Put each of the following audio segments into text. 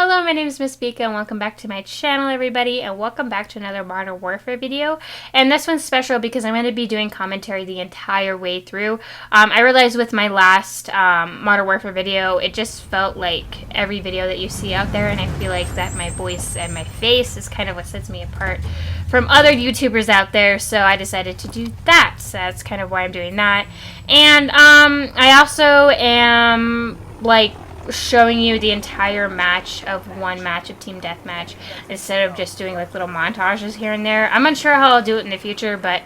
Hello, my name is Miss Bika and welcome back to my channel, everybody, and welcome back to another Modern Warfare video. And this one's special because I'm going to be doing commentary the entire way through. I realized with my last Modern Warfare video, it just felt like every video that you see out there, and I feel like that my voice and my face is kind of what sets me apart from other YouTubers out there, so I decided to do that. So that's kind of why I'm doing that. And I also am, like, showing you the entire match of one match of Team Deathmatch instead of just doing like little montages here and there. I'm unsure how I'll do it in the future, but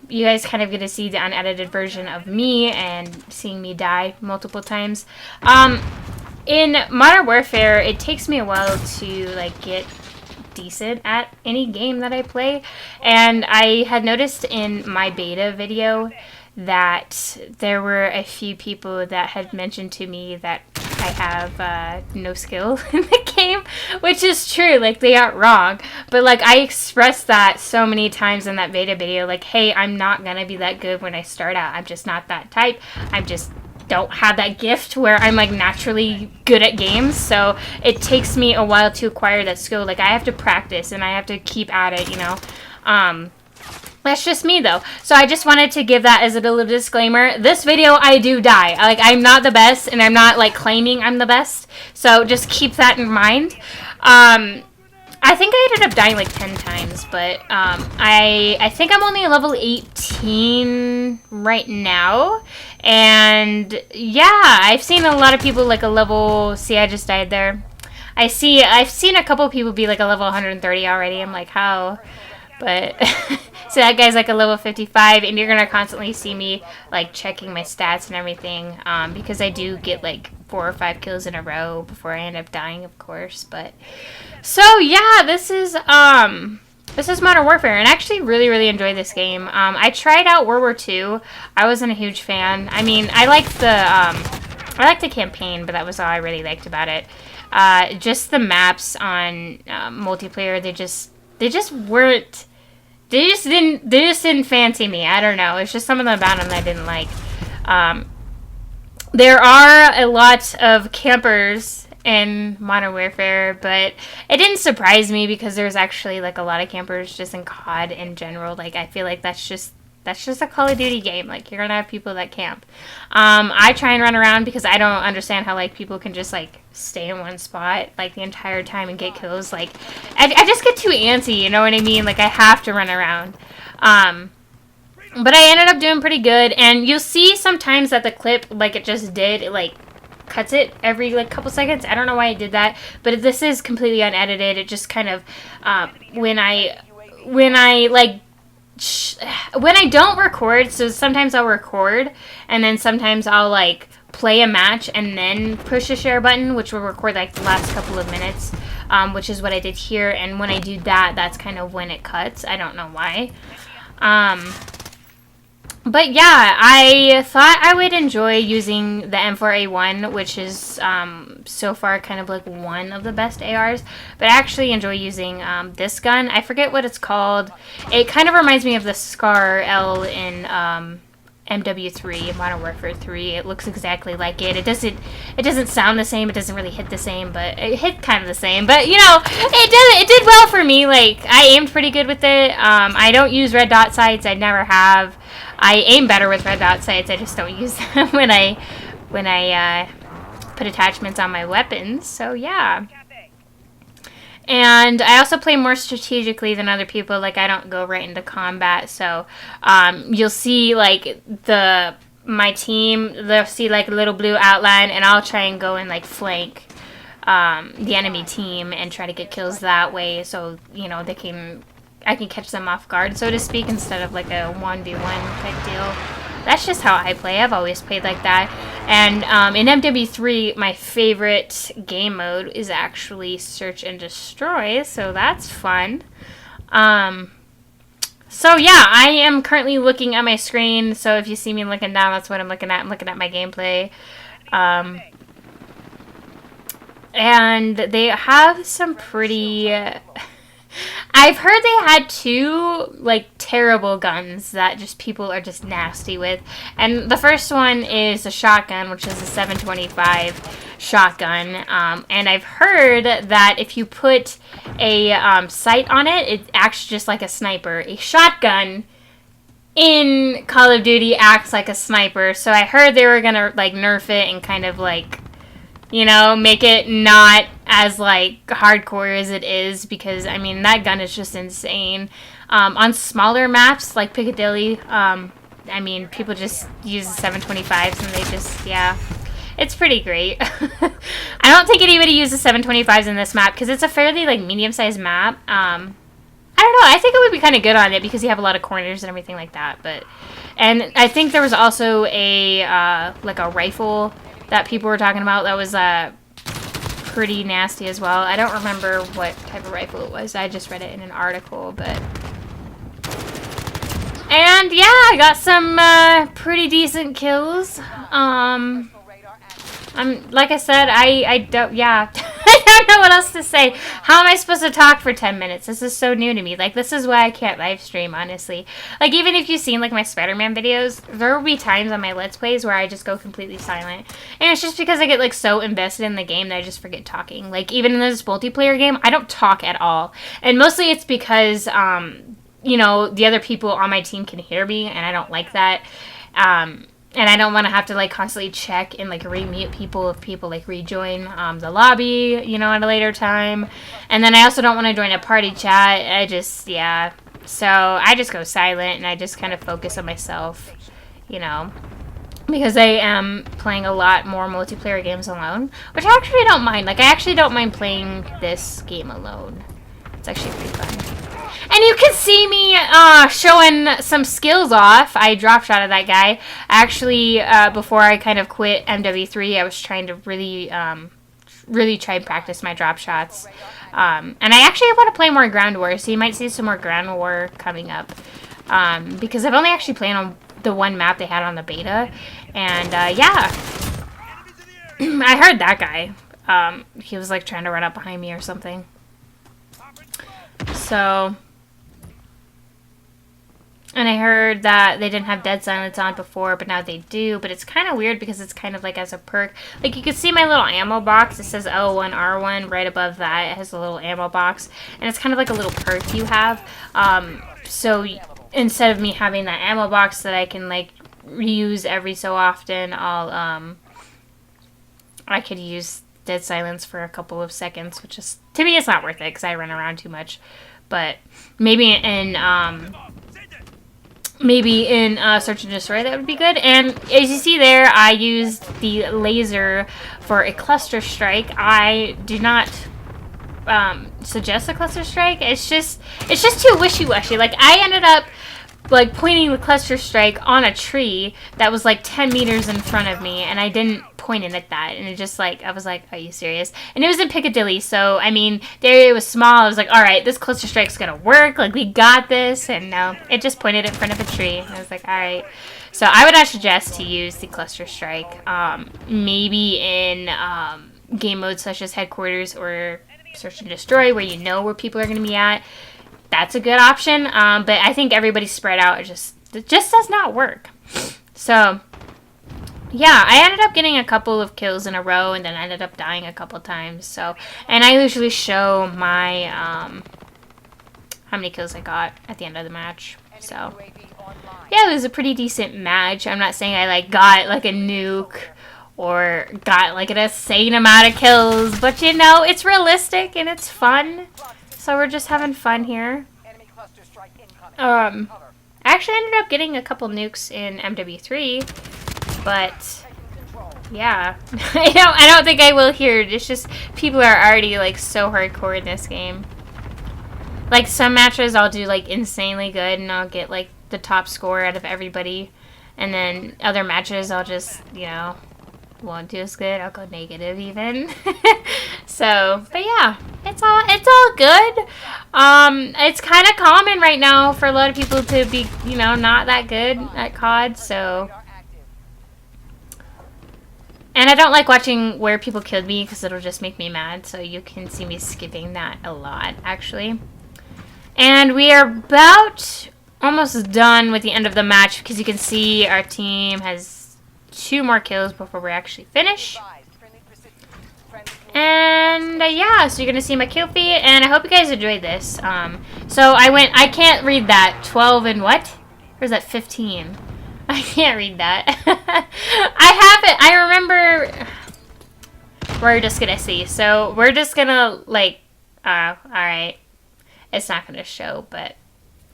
you guys kind of get to see the unedited version of me and seeing me die multiple times. In Modern Warfare, it takes me a while to like get decent at any game that I play, and I had noticed in my beta video that there were a few people that had mentioned to me that I have no skill in the game, which is true. Like, they aren't wrong, but like I expressed that so many times in that beta video, like, hey, I'm not gonna be that good when I start out. I'm just not that type. I'm just don't have that gift where I'm like naturally good at games, so it takes me a while to acquire that skill. Like, I have to practice and I have to keep at it, you know. That's just me, though. So I just wanted to give that as a little disclaimer. This video, I do die. Like, I'm not the best, and I'm not, like, claiming I'm the best. So just keep that in mind. I think I ended up dying, like, 10 times, but I think I'm only level 18 right now. And, yeah, I've seen a lot of people, like, a level... See, I just died there. I've seen a couple people be, like, a level 130 already. I'm like, how? But... So that guy's like a level 55, and you're going to constantly see me like checking my stats and everything, because I do get like 4 or 5 kills in a row before I end up dying, of course. But so yeah, this is Modern Warfare, and I actually really enjoy this game. I tried out World War II. I wasn't a huge fan. I mean, I liked the campaign, but that was all I really liked about it. Just the maps on multiplayer, they just weren't. They just didn't fancy me. I don't know. It's just some of them about them that I didn't like. There are a lot of campers in Modern Warfare, but it didn't surprise me because there's actually like a lot of campers just in COD in general. Like, I feel like that's just a Call of Duty game. Like, you're gonna have people that camp. I try and run around because I don't understand how like people can just like stay in one spot like the entire time and get kills. Like, I just get too antsy, you know what I mean? Like, I have to run around. But I ended up doing pretty good, and you'll see sometimes that the clip, like it just did, it like cuts it every like couple seconds. I don't know why I did that, but this is completely unedited. It just kind of when I don't record, so sometimes I'll record, and then sometimes I'll, like, play a match and then push the share button, which will record, like, the last couple of minutes, which is what I did here, and when I do that, that's kind of when it cuts. I don't know why. But yeah, I thought I would enjoy using the M4A1, which is so far kind of like one of the best ARs. But I actually enjoy using this gun. I forget what it's called. It kind of reminds me of the Scar L in MW3, Modern Warfare 3. It looks exactly like it. It doesn't sound the same. It doesn't really hit the same, but it hit kind of the same. But you know, it did well for me. Like, I aimed pretty good with it. I don't use red dot sights. I never have. I aim better with red dot sights. I just don't use them when I put attachments on my weapons. So yeah. And I also play more strategically than other people. Like, I don't go right into combat. So you'll see like my team. They'll see like a little blue outline, and I'll try and go and like flank the enemy team and try to get kills that way. So you know I can catch them off guard, so to speak, instead of like a 1v1 type deal. That's just how I play. I've always played like that. And in MW3, my favorite game mode is actually Search and Destroy, so that's fun. So yeah, I am currently looking at my screen, so if you see me looking down, that's what I'm looking at. I'm looking at my gameplay. And they have some pretty... I've heard they had 2, like, terrible guns that just people are just nasty with. And the first one is a shotgun, which is a 725. shotgun. And I've heard that if you put a sight on it, it acts just like a sniper. A shotgun in Call of Duty acts like a sniper. So I heard they were gonna like nerf it and kind of like, you know, make it not as like hardcore as it is, because I mean that gun is just insane. On smaller maps like Piccadilly, I mean people just use the 725s and they just, yeah, it's pretty great. I don't think anybody uses 725s in this map because it's a fairly like medium-sized map. I don't know. I think it would be kind of good on it because you have a lot of corners and everything like that. And I think there was also a like a rifle that people were talking about that was pretty nasty as well. I don't remember what type of rifle it was. I just read it in an article, but. And yeah, I got some pretty decent kills. Like I said, I don't, yeah. I don't know what else to say. How am I supposed to talk for 10 minutes? This is so new to me. Like, this is why I can't live stream, honestly. Like, even if you've seen, like, my Spider-Man videos, there will be times on my Let's Plays where I just go completely silent. And it's just because I get, like, so invested in the game that I just forget talking. Like, even in this multiplayer game, I don't talk at all. And mostly it's because, you know, the other people on my team can hear me, and I don't like that. And I don't want to have to, like, constantly check and, like, re-mute people if people, like, rejoin the lobby, you know, at a later time. And then I also don't want to join a party chat. I just, yeah. So I just go silent, and I just kind of focus on myself, you know. Because I am playing a lot more multiplayer games alone, which I actually don't mind. Like, I actually don't mind playing this game alone. It's actually pretty fun. And you can see me showing some skills off. I drop shot at that guy. Actually, before I kind of quit MW3, I was trying to really try and practice my drop shots. And I actually want to play more ground war, so you might see some more ground war coming up. Because I've only actually played on the one map they had on the beta. And, yeah. I heard that guy. He was, like, trying to run up behind me or something. So... And I heard that they didn't have dead silence on before, but now they do. But it's kind of weird because it's kind of like as a perk. Like, you can see my little ammo box. It says L1, R1 right above that. It has a little ammo box. And it's kind of like a little perk you have. So instead of me having that ammo box that I can, like, reuse every so often, I could use dead silence for a couple of seconds, which is, to me, it's not worth it because I run around too much. But maybe in Search and Destroy, that would be good. And as you see there, I used the laser for a cluster strike. I do not suggest a cluster strike. It's just too wishy-washy. Like, I ended up like pointing the cluster strike on a tree that was like 10 meters in front of me, and I didn't point it at that, and it just like, I was like, are you serious? And it was in Piccadilly, so I mean the area was small. I was like, all right, this cluster strike's gonna work, like, we got this. And no, it just pointed in front of a tree, and I was like, all right. So I would not suggest to use the cluster strike. Maybe in game modes such as Headquarters or Search and Destroy, where you know where people are going to be at. That's a good option, but I think everybody's spread out. It just does not work. So, yeah, I ended up getting a couple of kills in a row, and then I ended up dying a couple times. So, and I usually show my how many kills I got at the end of the match. So, yeah, it was a pretty decent match. I'm not saying I like got like a nuke or got like an insane amount of kills, but you know, it's realistic and it's fun. So we're just having fun here. I actually ended up getting a couple nukes in MW3, but yeah, I don't think I will here. It's just people are already like so hardcore in this game. Like, some matches I'll do like insanely good and I'll get like the top score out of everybody, and then other matches I'll just, you know, won't do as good. I'll go negative even. So, but yeah, it's all good. It's kind of common right now for a lot of people to be, you know, not that good at COD. So, and I don't like watching where people killed me because it'll just make me mad. So you can see me skipping that a lot, actually. And we are about almost done with the end of the match because you can see our team has 2 more kills before we actually finish. And yeah, so you're gonna see my kill feed, and I hope you guys enjoyed this. So I can't read that. 12 and what? Or is that 15? I can't read that. I remember. We're just gonna see. So we're just gonna like, alright. It's not gonna show, but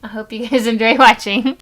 I hope you guys enjoy watching.